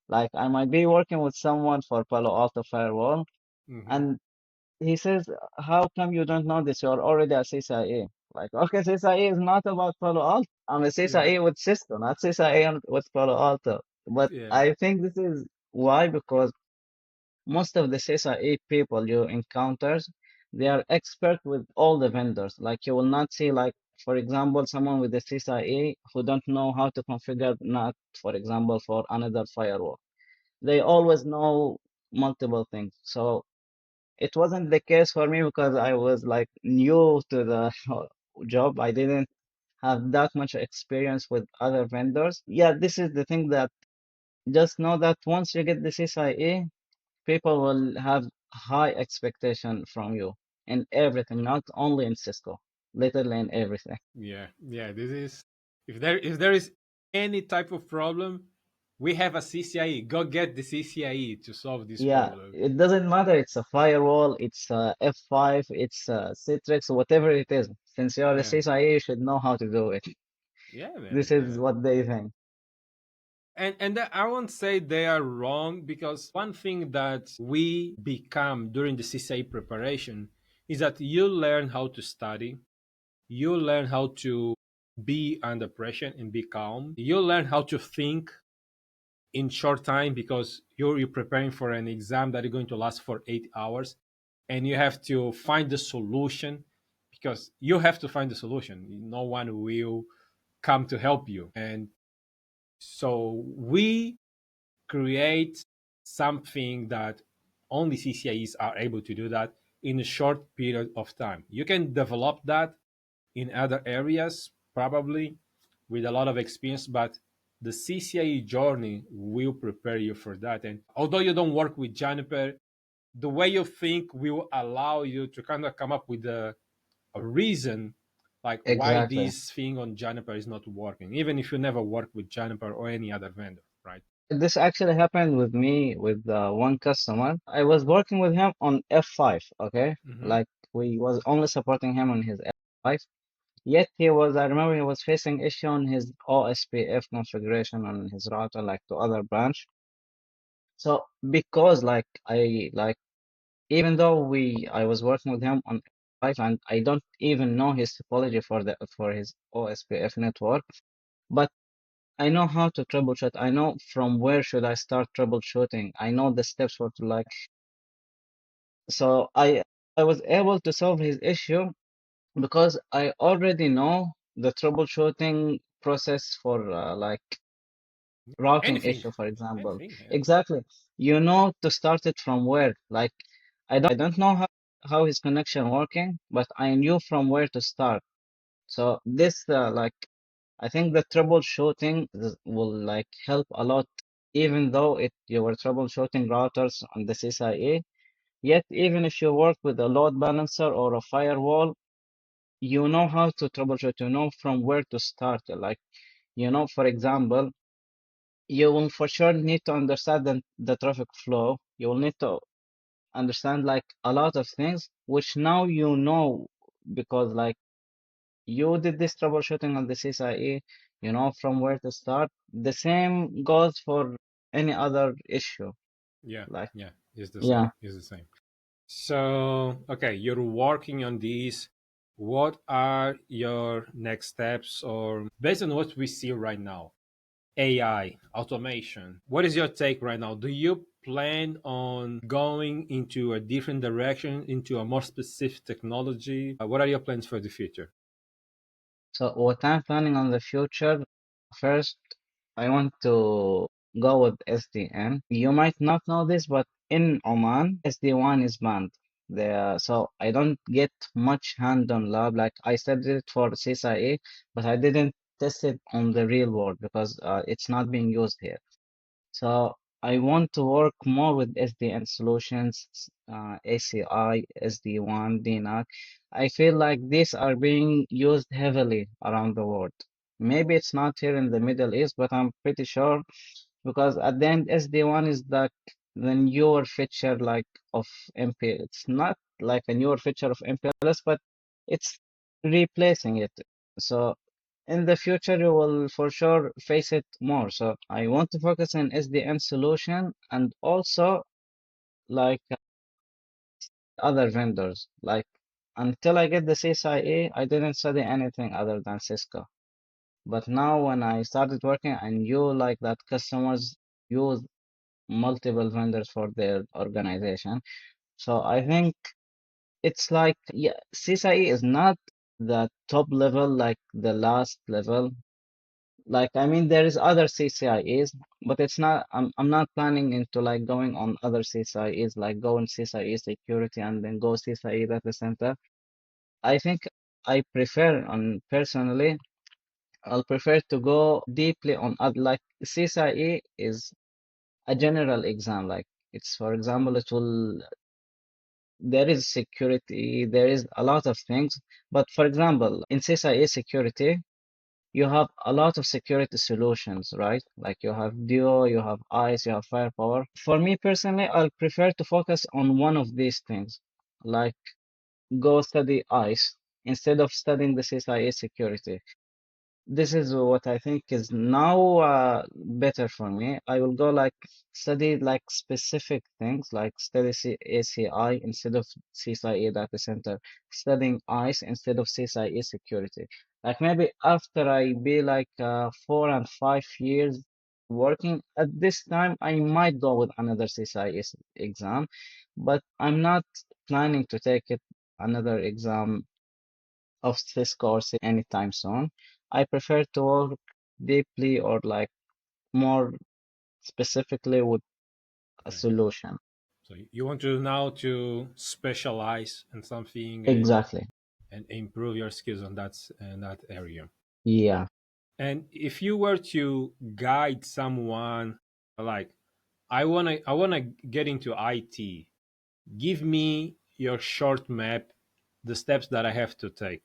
Like I might be working with someone for Palo Alto firewall, Hmm. and he says, "How come you don't know this? You're already a CCIE." Like, okay, CCIE is not about Palo Alto. I'm a Yeah, CCIE with Cisco, not CCIE with Palo Alto. But yeah, I think this is why, because most of the CCIE people you encounters, they are expert with all the vendors. Like you will not see like, for example, someone with a CCIE who don't know how to configure NAT, for example, for another firewall. They always know multiple things. So it wasn't the case for me because I was like new to the job. I didn't have that much experience with other vendors. Yeah, this is the thing that just know that once you get the CCIE, people will have high expectation from you in everything, not only in Cisco, literally in everything. yeah, yeah. This is if there is any type of problem, we have a CCIE. Go get the CCIE to solve this Yeah, problem. it doesn't matter. It's a firewall, it's a F5, it's a Citrix, whatever it is. Since you're a Yeah, CCIE, you should know how to do it. yeah, man. This is Yeah. what they think. I won't say they are wrong because one thing that we become during the CCA preparation is that you learn how to study, you learn how to be under pressure and be calm, you learn how to think in short time because you're preparing for an exam that is going to last for 8 hours, and you have to find the solution because you have to find the solution. No one will come to help you, and so we create something that only CCIEs are able to do that in a short period of time. You can develop that in other areas, probably with a lot of experience, but the CCIE journey will prepare you for that. And although you don't work with Juniper, the way you think will allow you to kind of come up with a reason like why Exactly. this thing on Juniper is not working, even if you never work with Juniper or any other vendor, right? This actually happened with me with one customer. I was working with him on F5, okay? Hmm. Like we was only supporting him on his F5. Yet I remember he was facing issue on his OSPF configuration on his router, like to other branch. So because even though I was working with him on F5 and I don't even know his topology for his OSPF network, but I know how to troubleshoot. I know from where should I start troubleshooting. I know the steps for to like. So I was able to solve his issue because I already know the troubleshooting process for like routing Anything, issue, for example. anything. Yeah. Exactly. You know to start it from where. Like I don't know how his connection working, but I knew from where to start. So this like I think the troubleshooting will like help a lot, even though you were troubleshooting routers on the CCIE. Yet, even if you work with a load balancer or a firewall, you know how to troubleshoot, you know from where to start. Like, for example, you will for sure need to understand the traffic flow. You will need to understand like a lot of things, which now you know because like you did this troubleshooting on the CCIE, you know from where to start. The same goes for any other issue. Yeah, Like, yeah, it's the same. yeah. It's the same. So, okay, you're working on these. What are your next steps, or based on what we see right now? AI, automation. What is your take right now? Do you plan on going into a different direction, into a more specific technology? What are your plans for the future? So what I'm planning on the future, first, I want to go with SDN. You might not know this, but in Oman, SD1 is banned. So I don't get much hand-on lab. Like I studied it for CCIE, but I didn't test it on the real world because it's not being used here. So I want to work more with SDN solutions, ACI, SD1, DNAC. I feel like these are being used heavily around the world. Maybe it's not here in the Middle East, but I'm pretty sure because at the end SD1 is the newer feature like of MP. It's not like a newer feature of MPLS, but it's replacing it. So in the future you will for sure face it more. So I want to focus on SDN solution and also like other vendors. Like until I get the CCIE, I didn't study anything other than Cisco. But now when I started working, I knew like that customers use multiple vendors for their organization. So I think it's like, yeah, CCIE is not the top level, like the last level. Like, I mean, there is other CCIEs, but it's not, I'm not planning into like going on other CCIEs, like go in CCIE security and then go CCIE data center. I think I prefer on personally, I'll prefer to go deeply on other, like CCIE is a general exam. Like it's, for example, it will, there is security, there is a lot of things. But for example, in CCIE security, you have a lot of security solutions, right? Like you have Duo, you have ICE, you have Firepower. For me personally, I'll prefer to focus on one of these things, like go study ICE instead of studying the CCIE security. This is what I think is now better for me. I will go like study like specific things, like study ACI instead of CCIE data center, studying ICE instead of CCIE security. Like maybe after I be like 4 and 5 years working at this time, I might go with another CCIE exam, but I'm not planning to take it another exam of this course anytime soon. I prefer to work deeply or like more specifically with a Yeah. solution. So you want to now to specialize in something Exactly. and improve your skills on that area. Yeah. And if you were to guide someone, like I wanna get into IT, give me your short map, the steps that I have to take.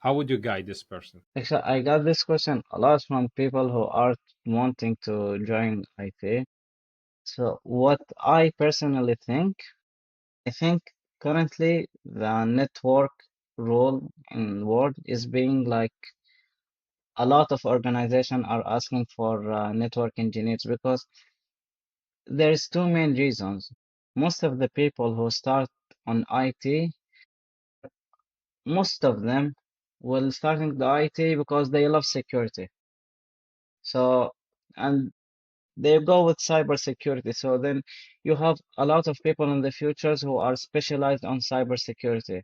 How would you guide this person? Actually, I got this question a lot from people who are wanting to join IT. So what I personally think, I think currently the network role in world is being like a lot of organizations are asking for network engineers because there's two main reasons. Most of the people who start on IT, most of them will starting the IT because they love security. So, and they go with cybersecurity. So then you have a lot of people in the futures who are specialized on cybersecurity.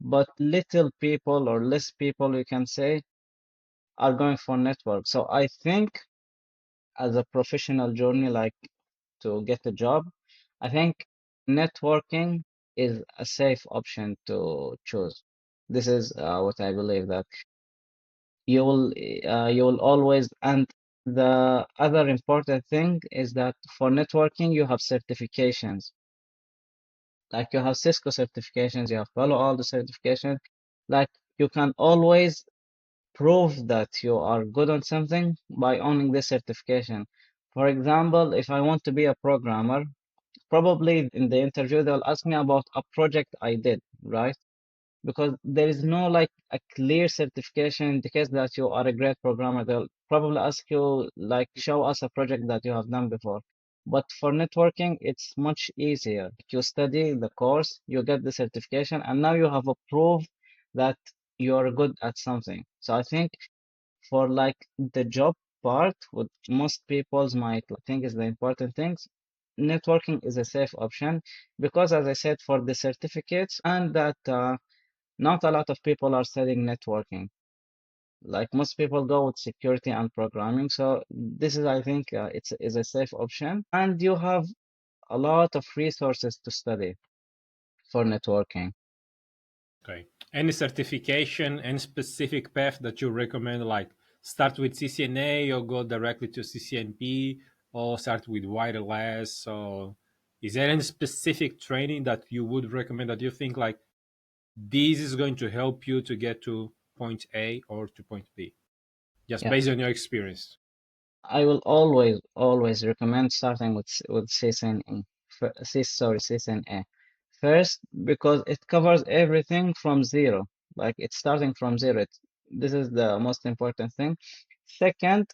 But little people or less people, you can say, are going for network. So I think as a professional journey, like to get a job, I think networking is a safe option to choose. This is what I believe that you will always, and the other important thing is that for networking you have certifications. Like you have Cisco certifications, you have Palo Alto certifications. Like you can always prove that you are good on something by owning this certification. For example, if I want to be a programmer, probably in the interview they'll ask me about a project I did, right? Because there is no like a clear certification indicates that you are a great programmer. They'll probably ask you like show us a project that you have done before. But for networking, it's much easier. You study the course, you get the certification, and now you have a proof that you're good at something. So I think for like the job part, what most people's might think is the important things, networking is a safe option because, as I said, for the certificates and that not a lot of people are studying networking. Like most people go with security and programming. So this is, I think, it's is a safe option, and you have a lot of resources to study for networking. Okay. Any certification and specific path that you recommend, like start with CCNA or go directly to CCNP or start with wireless? So, is there any specific training that you would recommend that you think like this is going to help you to get to point A or to point B, just Yeah, based on your experience? I will always recommend starting with CCNE. CCNA first because it covers everything from zero. Like it's starting from zero. This is the most important thing. Second,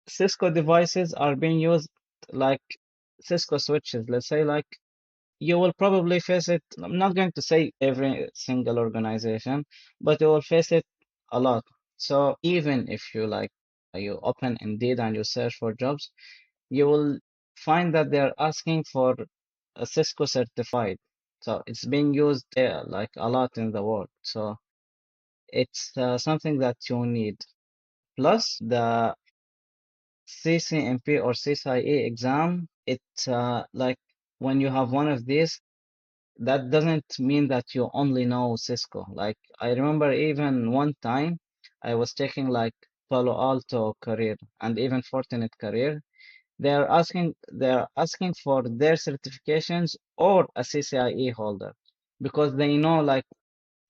Cisco devices are being used like Cisco switches. Let's say like you will probably face it. I'm not going to say every single organization, but you will face it a lot. So even if you like you open Indeed and you search for jobs, you will find that they're asking for a Cisco certified. So it's being used there like a lot in the world. So it's something that you need. Plus the CCNP or CCIE exam, it's like when you have one of these, that doesn't mean that you only know Cisco. Like I remember even one time I was taking like Palo Alto career and even Fortinet career. They're asking for their certifications or a CCIE holder because they know like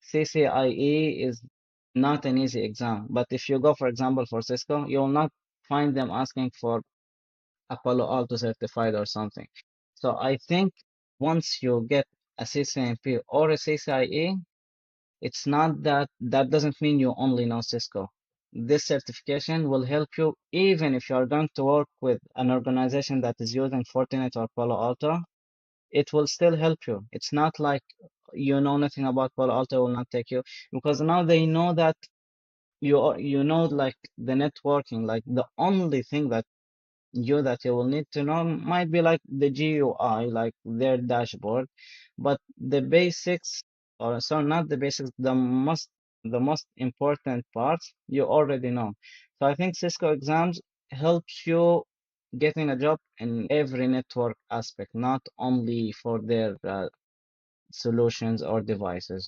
CCIE is not an easy exam. But if you go, for example, for Cisco, you will not find them asking for a Palo Alto certified or something. So I think once you get a CCNP or a CCIE, it's not that doesn't mean you only know Cisco. This certification will help you even if you are going to work with an organization that is using Fortinet or Palo Alto, it will still help you. It's not like you know nothing about Palo Alto will not take you because now they know that you know like the networking, like the only thing that you will need to know might be like the GUI, like their dashboard, but the basics, or sorry, not the basics, the most important parts you already know. So I think Cisco exams helps you getting a job in every network aspect, not only for their solutions or devices.